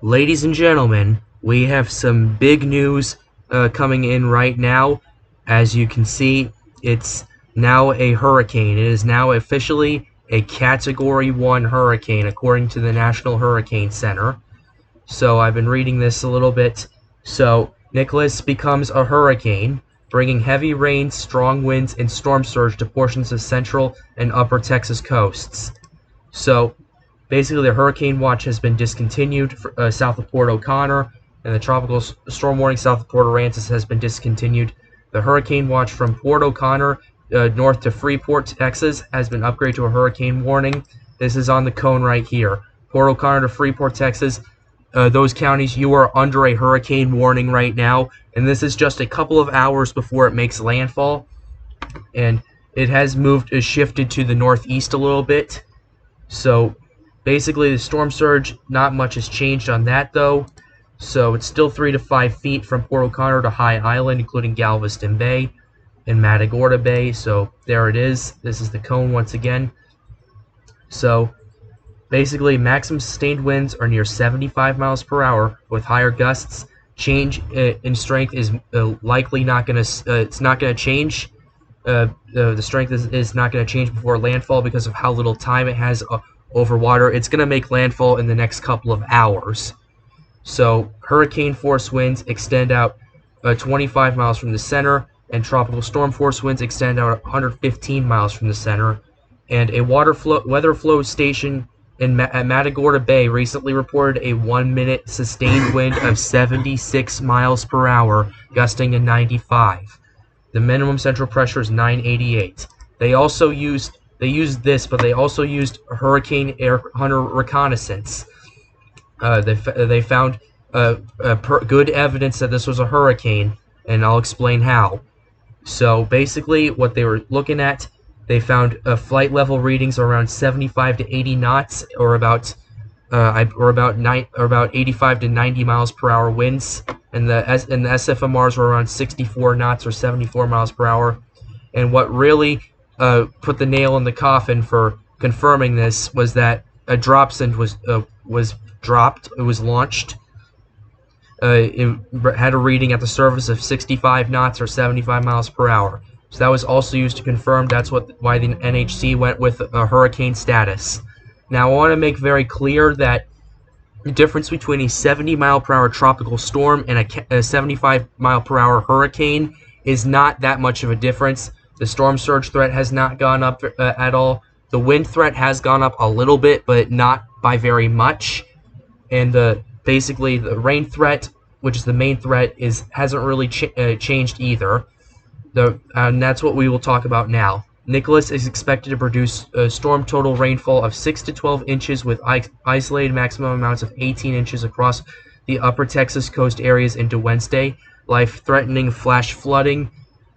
Ladies and gentlemen, we have some big news coming in right now. As you can see, it's now a hurricane. It is now officially a Category 1 hurricane, according to the National Hurricane Center. So I've been reading this a little bit. So Nicholas becomes a hurricane, bringing heavy rains, strong winds, and storm surge to portions of central and upper Texas coasts. So basically, the hurricane watch has been discontinued for, south of Port O'Connor, and the tropical storm warning south of Port Aransas has been discontinued. The hurricane watch from Port O'Connor north to Freeport, Texas, has been upgraded to a hurricane warning. This is on the cone right here. Port O'Connor to Freeport, Texas. Those counties, you are under a hurricane warning right now, and this is just a couple of hours before it makes landfall. And it has shifted to the northeast a little bit. So basically, the storm surge, not much has changed on that, though. So it's still 3 to 5 feet from Port O'Connor to High Island, including Galveston Bay and Matagorda Bay. So there it is. This is the cone once again. So basically, maximum sustained winds are near 75 miles per hour with higher gusts. Change in strength is likely not going to. It's not going to change. The strength is not going to change before landfall because of how little time it has over water. It's going to make landfall in the next couple of hours. So hurricane force winds extend out 25 miles from the center, and tropical storm force winds extend out 115 miles from the center. And a weather flow station at Matagorda Bay recently reported a 1-minute sustained wind of 76 miles per hour, gusting to 95. The minimum central pressure is 988. They used this, but they also used Hurricane Air Hunter reconnaissance. They found good evidence that this was a hurricane, and I'll explain how. So basically, what they were looking at, they found flight level readings around 75 to 80 knots, or about 85 to 90 miles per hour winds, and the SFMRs were around 64 knots or 74 miles per hour. And what really put the nail in the coffin for confirming this was that a dropsonde was dropped. It was launched. It had a reading at the surface of 65 knots or 75 miles per hour. So that was also used to confirm why the NHC went with a hurricane status. Now I want to make very clear that the difference between a 70 mile per hour tropical storm and a 75 mile per hour hurricane is not that much of a difference. The storm surge threat has not gone up at all. The wind threat has gone up a little bit, but not by very much. And basically the rain threat, which is the main threat, hasn't really changed either. And that's what we will talk about now. Nicholas is expected to produce a storm total rainfall of 6 to 12 inches with isolated maximum amounts of 18 inches across the upper Texas coast areas into Wednesday. Life-threatening flash flooding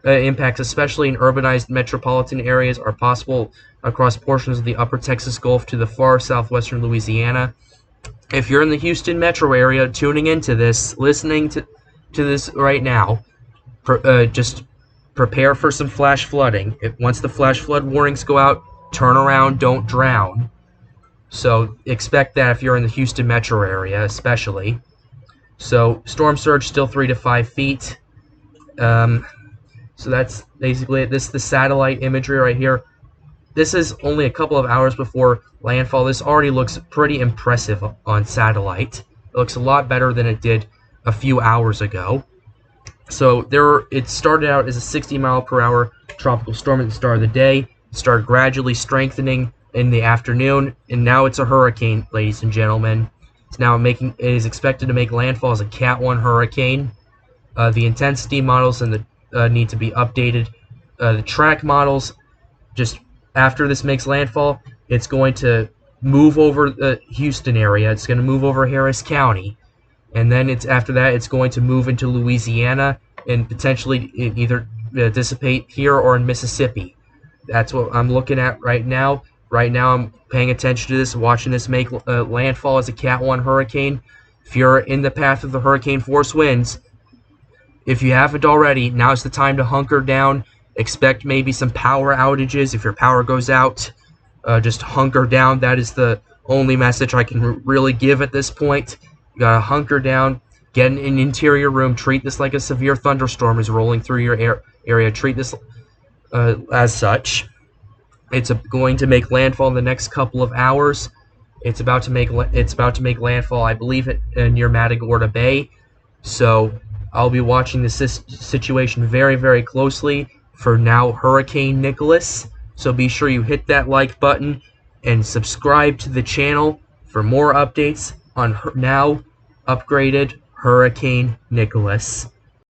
impacts, especially in urbanized metropolitan areas, are possible across portions of the upper Texas Gulf to the far southwestern Louisiana. If you're in the Houston metro area tuning into this, listening to this right now, just prepare for some flash flooding. Once the flash flood warnings go out, turn around, don't drown. So expect that if you're in the Houston metro area, especially. So storm surge still 3 to 5 feet. So that's basically it. This is the satellite imagery right here. This is only a couple of hours before landfall. This already looks pretty impressive on satellite. It looks a lot better than it did a few hours ago. So it started out as a 60 mile per hour tropical storm at the start of the day. It started gradually strengthening in the afternoon, and now it's a hurricane, ladies and gentlemen. It is expected to make landfall as a Cat 1 hurricane. The intensity models need to be updated. The track models, just after this makes landfall, it's going to move over the Houston area. It's going to move over Harris County. And then after that, it's going to move into Louisiana and potentially either dissipate here or in Mississippi. That's what I'm looking at right now. Right now, I'm paying attention to this, watching this make landfall as a Cat 1 hurricane. If you're in the path of the hurricane force winds, if you haven't already, now's the time to hunker down. Expect maybe some power outages if your power goes out. Just hunker down. That is the only message I can really give at this point. You gotta hunker down, get in an interior room, treat this like a severe thunderstorm is rolling through your area. Treat this as such. It's going to make landfall in the next couple of hours. It's about to make landfall, I believe, near Matagorda Bay. So I'll be watching this situation very, very closely for now Hurricane Nicholas. So be sure you hit that like button and subscribe to the channel for more updates on now upgraded Hurricane Nicholas.